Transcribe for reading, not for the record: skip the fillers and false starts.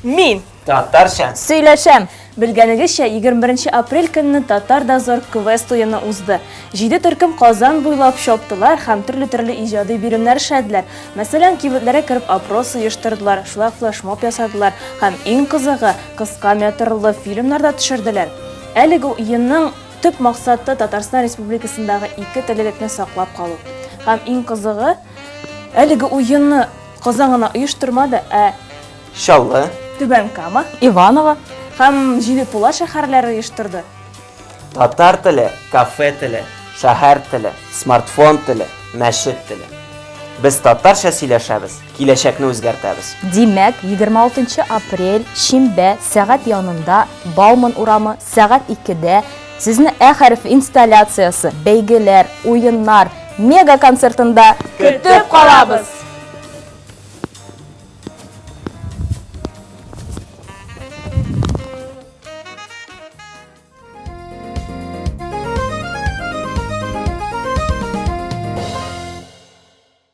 Мин. Татарча. Сөйләшәм. Белгәнегезчә, 21 апрель көнне Татар Дозор квест уены узды. 7 төркем Казан буйлап чаптылар һәм төрле иҗади биремнәр эшләделәр. Мәсәлән, кибетләргә кереп опрос оештырдылар, шулай флешмоб ясадылар һәм иң кызыгы кыска метрлы фильмнар да төшерделәр. Әлеге уенның төп максаты Татарстан Республикасындагы ике теллекне саклап калу. Һәм иң кызыгы, әлеге уенны Казан гына оештырмады, Шаллы. Түбән Кама Иванова. һәм Җидепула шәһәрләре оештырды. Татар теле, кафе теле, шәһәр теле, смартфон теле, мәчет теле. Без татарча сөйләшәбез, киләчәкне үзгәртәбез. Димәк, 26 апрель шимбә сәгать янында Бауман урамы сәгать 2-дә сезне хәреф инсталляциясы, бәйгеләр, уеннар, мега концертында Көтеп калабыз.